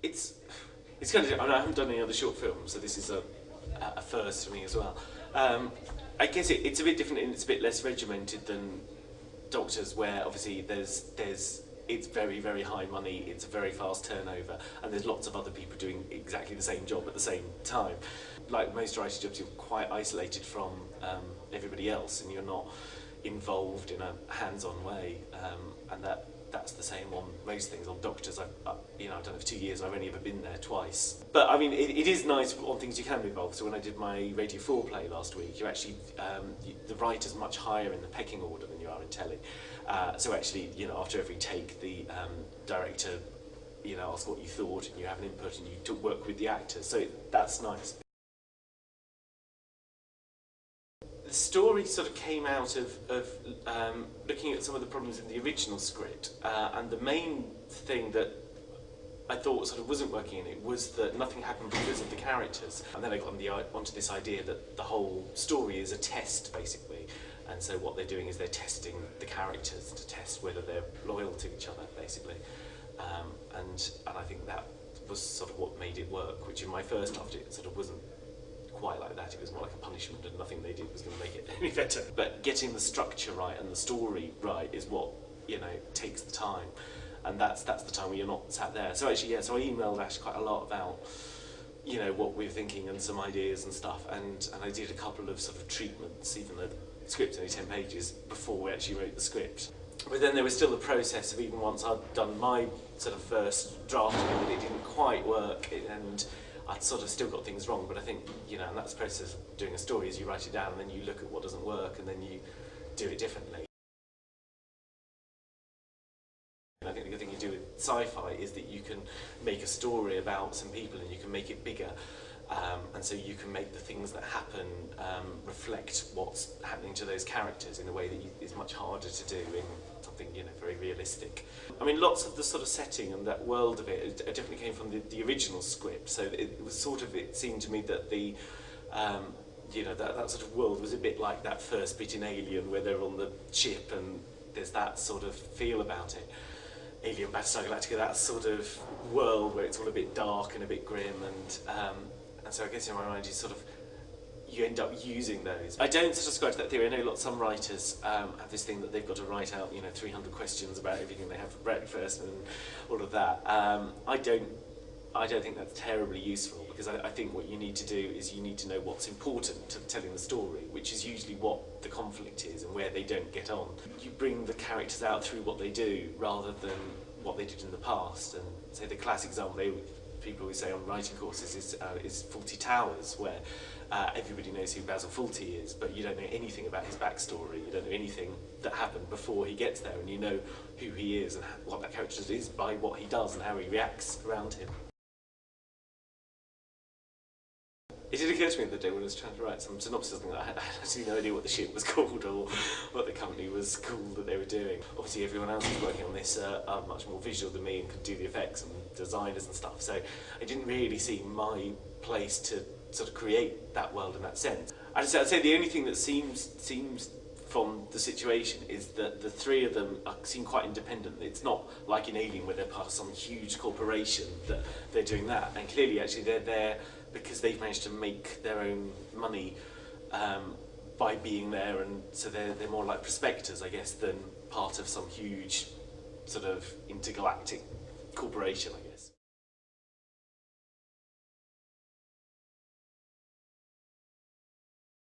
it's it's kind of, I haven't done any other short films, so this is a first for me as well. I guess it's a bit different and it's a bit less regimented than Doctors, where obviously it's very high money, it's a very fast turnover, and there's lots of other people doing exactly the same job at the same time. Like most writing jobs, you're quite isolated from everybody else, and you're not involved in a hands-on way, and that's the same on most things. On Doctors, I've done it for 2 years. I've only ever been there twice. But I mean, it is nice on things you can be involved. So when I did my Radio 4 play last week, you actually the writer's much higher in the pecking order than you are in telly. So actually, after every take, the director, asks what you thought, and you have an input, and you work with the actors. So that's nice. The story sort of came out of looking at some of the problems in the original script, and the main thing that I thought sort of wasn't working in it was that nothing happened because of the characters. And then I got onto this idea that the whole story is a test, basically. And so what they're doing is they're testing the characters to test whether they're loyal to each other, basically. And I think that was sort of what made it work, which in my first draft it sort of wasn't quite like that. It was more like a punishment, and nothing they did was going to make it any better. But getting the structure right and the story right is what takes the time, and that's the time when you're not sat there. So actually, yeah. So I emailed Ash quite a lot about what we were thinking and some ideas and stuff, and I did a couple of sort of treatments, even though the script's only 10 pages, before we actually wrote the script. But then there was still the process of, even once I'd done my sort of first draft of it didn't quite work, and I'd sort of still got things wrong. But I think, and that's the process of doing a story, is you write it down and then you look at what doesn't work and then you do it differently. And I think the good thing you do with sci-fi is that you can make a story about some people and you can make it bigger. And so you can make the things that happen reflect what's happening to those characters in a way that is much harder to do in something very realistic. I mean, lots of the sort of setting and that world of it definitely came from the original script. So it was sort of, it seemed to me that the that sort of world was a bit like that first bit in Alien, where they're on the ship and there's that sort of feel about it. Alien Battlestar Galactica, that sort of world where it's all a bit dark and a bit grim, and so I guess in my mind you end up using those. I don't subscribe to that theory. I know some writers have this thing that they've got to write out 300 questions about everything they have for breakfast and all of that. I don't think that's terribly useful, because I think what you need to do is you need to know what's important to telling the story, which is usually what the conflict is and where they don't get on. You bring the characters out through what they do rather than what they did in the past. And say the classic example people always say on writing courses is Fawlty Towers, where everybody knows who Basil Fawlty is, but you don't know anything about his backstory. You don't know anything that happened before he gets there, and you know who he is and what that character is by what he does and how he reacts around him. It did occur to me the other day when I was trying to write some synopsis, and I had absolutely no idea what the ship was called or what the company was called that they were doing. Obviously everyone else who's working on this are much more visual than me and could do the effects and designers and stuff, so I didn't really see my place to sort of create that world in that sense. I'd say the only thing that seems from the situation is that the three of them seem quite independent. It's not like in Alien where they're part of some huge corporation that they're doing that, and clearly actually they're there because they've managed to make their own money by being there, and so they're more like prospectors, I guess, than part of some huge sort of intergalactic corporation, I guess.